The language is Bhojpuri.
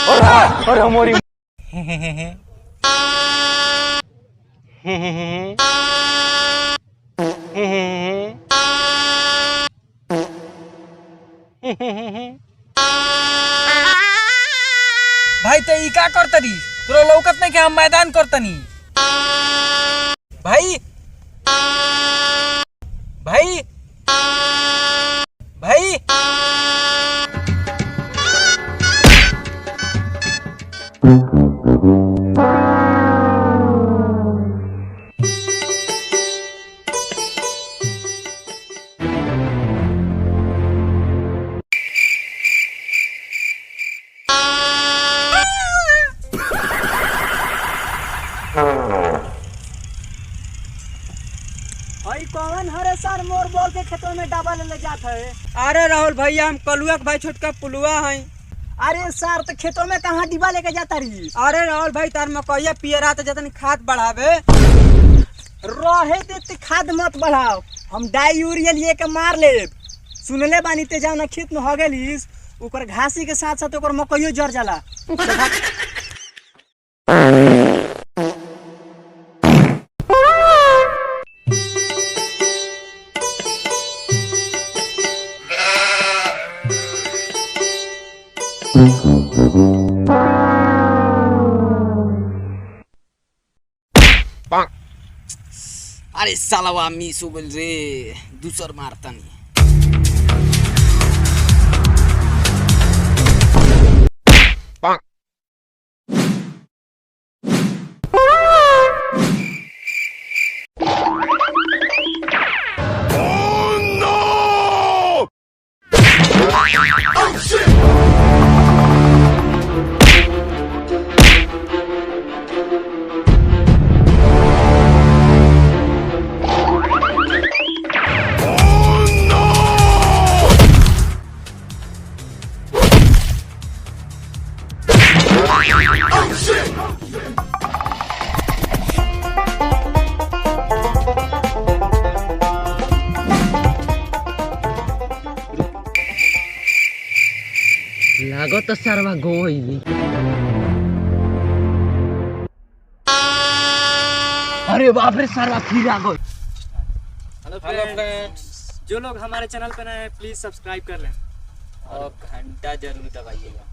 और हमारी भाई ते ई का करतरी तोरा लौकत नहीं कि हम मैदान करतनी भाई भाई भाई भाई कौन हरे सर मोर बोल के खेतों में डाबा ले जात है। अरे राहुल भैया हम कलुआ के भाई छोटका पुलुआ हैं। अरे सर तो खेतों में कहाँ डिब्बा लेके जाता रही। अरे राहुल भाई तार मकैया पियरा तो जतन खाद बढ़ावे रहे देते खाद मत बढ़ाओ, हम डाई यूरिया लिए के मार ले। सुनले बानी ते जाओ ना खेत में हो गेलिस ओकर घासी के साथ साथ ओकर मकइयो जर जाला। अरे साला मिस हो गइल रे, दूसर मारतानी। लागो तो सरवा गोइली। अरे बाप रे सरवा फिर आ गई। हेलो फ्रेंड्स, जो लोग हमारे चैनल पे नए हैं प्लीज सब्सक्राइब कर लें और घंटा जरूर दबाइएगा।